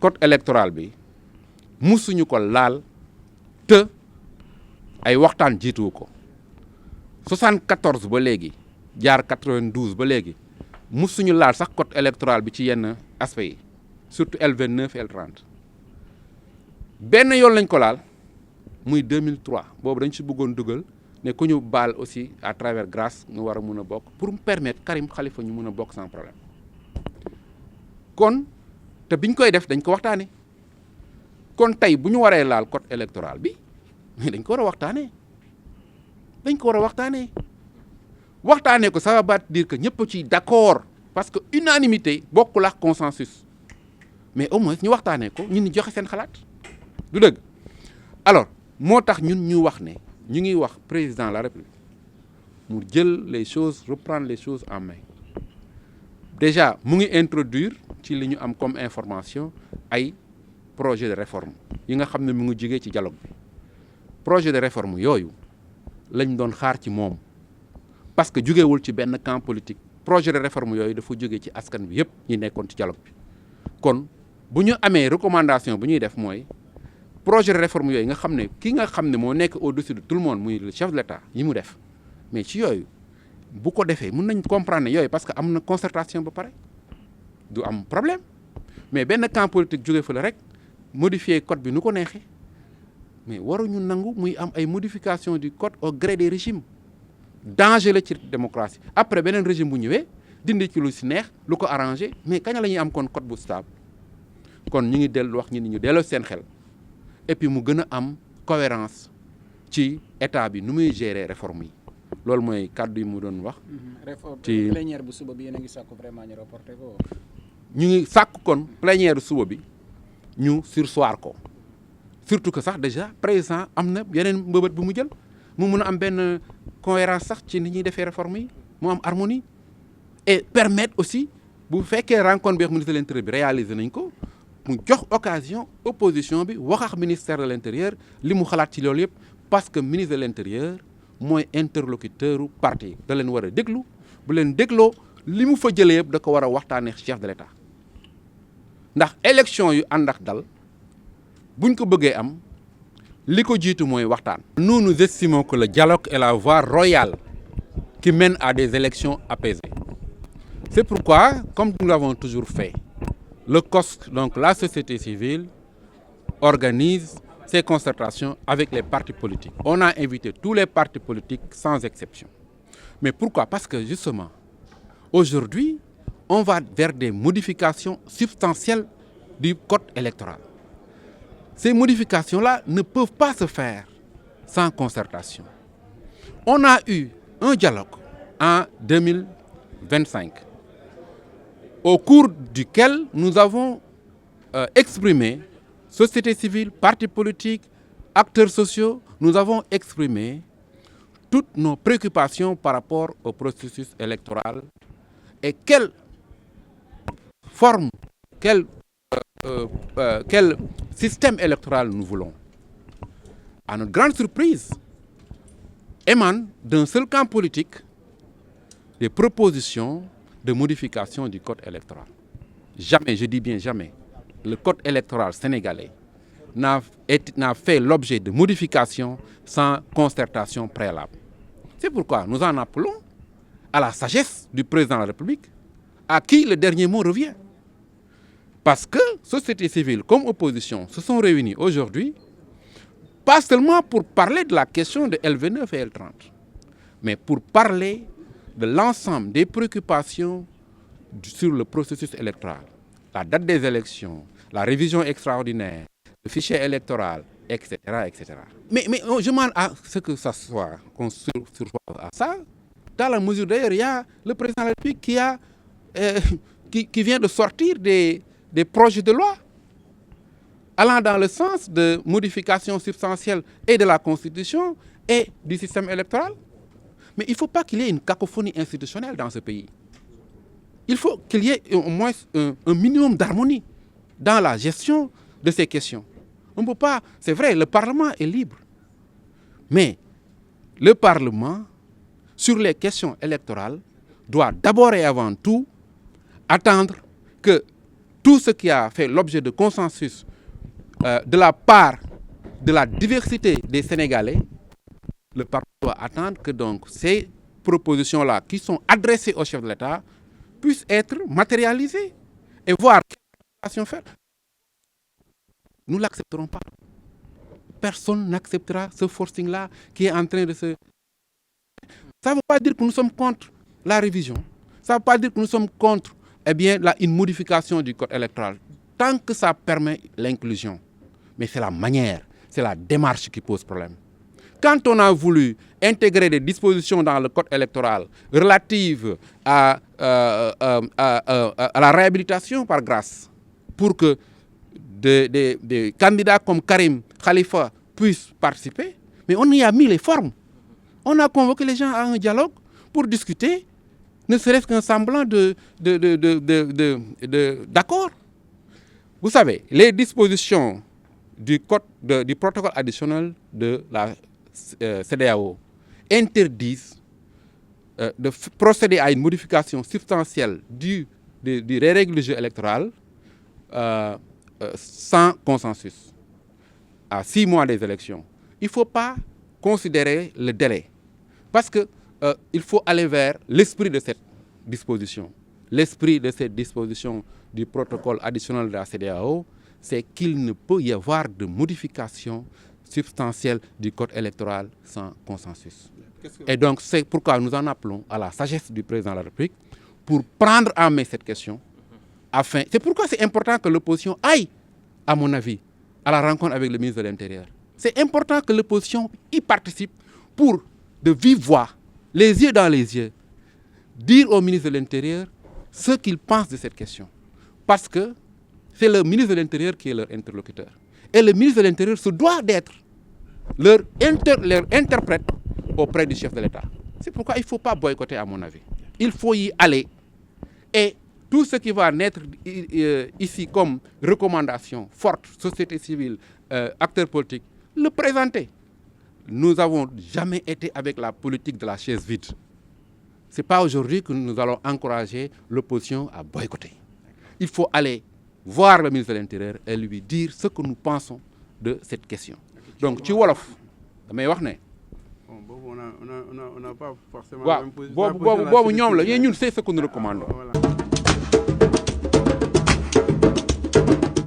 code électoral bi musuñu ko laal te ay waxtaan jiituwu ko 74 ba léegi jaar 92 ba léegi musuñu laal sax code électoral bi ci yenn aspects yi surtout L29 L30 benn yoon lañ ko laal muy 2003 boobu dañ si bëggoon dugal ne ku ñu baal aussi à travers grâce nga war a mun a bokk pour mu permettre Karim Khalifa ñu mun a bokk sans problème kon te biñ koy def dañ ko waxtaanee kon tey bu ñu waree laal code électoral bi dañ ko war a waxtaanee waxtaanee ko ça veut dire que ñëpp ci d'accord parce que unanimité bokkul ak consensus mais au moins ñu waxtaanee ko ñun ñu joxe seen xalaat du dëgg alors moo tax ñun ñu wax ne ñu ngi wax président de la République mu jël les choses reprendre les choses en main déjà mu ngi introduire ci li ñu am comme information ay projet de réforme yi nga xam ne mu ngi jógee ci dialogue bi projet de réforme yooyu lañ doon xaar ci moom parce que jógewul ci benn camp politique projet de réforme yooyu dafa jóge ci askan bi yëpp ñi nekkoon ci dialogue bi kon bu ñu amee recommandation bu ñuy def mooy projet de réforme yooyu nga xam ne ki nga xam ne moo nekk au-dessus de tout le monde muy le chef de l'État yi mu def mais ci yooyu bu ko defee mën nañ comprendre ne yooyu parce que am na concertation ba pare du am problème mais benn camp politique jóge fa la rek modifier code bi nu ko neexee mais waruñu nangu muy am ay modification du code au gré des régimes danger la ci démocratie après beneen régime bu ñëwee dindi ci lu si neex lu ko arrangé mais kañ la ñuy am kon code bu stable kon ñu ngi dellu wax ñi ni ñu delloo seen xel et puis mu gën a am cohérence ci état bi nu muy gérer réforme yi loolu mooy kàddu yi mu doon wax. ci plénière bu suba bi yéen a ngi sàkku vraiment ñu reporté ko. ñu ngi sàkku kon plénière suba bi ñu surseoir ko surtout que sax déjà président am na yeneen mbëbët bu mu jël mu mun a am benn cohérence sax ci ni ñuy defee réforme yi mu am harmonie et permettre aussi bu fekkee rencontre bi ak ministre de l'intérieur bi réaliser nañ ko mu jox occasion opposition bi wax ak ministère de l'intérieur li mu xalaat ci loolu yëpp parce que ministre de l'intérieur mooy interlocuteur u parti da leen war a déglu bu leen dégloo li mu fa jëlee yëpp da ko war a waxtaanee chef de l'État ndax élection yu ànd ak dal buñ ko bëggee am li ko jiitu mooy waxtaan. Nous estimons que le dialogue est la voie royale qui mène à des élections apaisées. C'est pourquoi, comme nous l'avons toujours fait, le COS, donc la société civile, organise ces concertations avec les partis politiques. On a invité tous les partis politiques sans exception. Mais pourquoi? Parce que justement, aujourd'hui, on va vers des modifications substantielles du code électoral. Ces modifications-là ne peuvent pas se faire sans concertation. On a eu un dialogue en 2025, au cours duquel nous avons exprimé, société civile, partis politiques, acteurs sociaux, nous avons exprimé toutes nos préoccupations par rapport au processus électoral et quelle forme, quel système électoral nous voulons. À notre grande surprise, émanent d'un seul camp politique des propositions de modification du code électoral. Jamais, je dis bien jamais, le code électoral sénégalais n'a fait l'objet de modifications sans concertation préalable. C'est pourquoi nous en appelons à la sagesse du président de la République, à qui le dernier mot revient. Parce que société civile comme opposition se sont réunis aujourd'hui, pas seulement pour parler de la question de L29 et L30, mais pour parler de l'ensemble des préoccupations sur le processus électoral, la date des élections, la révision extraordinaire, le fichier électoral, etc., etc. Mais je demande à ce que ça soit, qu'on sursoit à ça. Dans la mesure d'ailleurs, il y a le président de la République qui vient de sortir des projets de loi allant dans le sens de modification substantielle et de la Constitution et du système électoral. Mais il ne faut pas qu'il y ait une cacophonie institutionnelle dans ce pays. Il faut qu'il y ait au moins un minimum d'harmonie dans la gestion de ces questions. On ne peut pas, c'est vrai, le Parlement est libre. Mais le Parlement, sur les questions électorales, doit d'abord et avant tout attendre que tout ce qui a fait l'objet de consensus de la part de la diversité des Sénégalais, le parti doit attendre que donc ces propositions-là qui sont adressées au chef de l'État puissent être matérialisées et voir quelle action faire. Nous ne l'accepterons pas. Personne n'acceptera ce forcing-là qui est en train de se... Ça ne veut pas dire que nous sommes contre la révision. Ça ne veut pas dire que nous sommes contre une modification du code électoral. Tant que ça permet l'inclusion. Mais c'est la manière, c'est la démarche qui pose problème. Quand on a voulu intégrer des dispositions dans le code électoral relatives à la réhabilitation par grâce, pour que des candidats comme Karim Khalifa puissent participer, mais on y a mis les formes. On a convoqué les gens à un dialogue pour discuter, ne serait-ce qu'un semblant d'accord. Vous savez, les dispositions du protocole additionnel de la CEDEAO interdisent de procéder à une modification substantielle des règles du jeu électoral sans consensus, à 6 mois des élections. Il ne faut pas considérer le délai, parce qu'il faut aller vers l'esprit de cette disposition. L'esprit de cette disposition du protocole additionnel de la CEDEAO, c'est qu'il ne peut y avoir de modification substantielle du code électoral sans consensus. Et donc, c'est pourquoi nous en appelons à la sagesse du président de la République pour prendre en main cette question. C'est pourquoi c'est important que l'opposition aille, à mon avis, à la rencontre avec le ministre de l'Intérieur. C'est important que l'opposition y participe pour, de vive voix, les yeux dans les yeux, dire au ministre de l'Intérieur ce qu'il pense de cette question. Parce que c'est le ministre de l'Intérieur qui est leur interlocuteur. Et le ministre de l'Intérieur se doit d'être leur interprète auprès du chef de l'État. C'est pourquoi il ne faut pas boycotter, à mon avis. Il faut y aller. Et tout ce qui va naître ici comme recommandation forte, société civile, acteurs politiques, le présenter. Nous n'avons jamais été avec la politique de la chaise vide. Ce n'est pas aujourd'hui que nous allons encourager l'opposition à boycotter. Il faut aller voir le ministre de l'Intérieur et lui dire ce que nous pensons de cette question. Donc, ci wolof damay wax ne. On n'a pas forcément. Waaw boobu ñoom la ñun c'est ce que nous recommandons.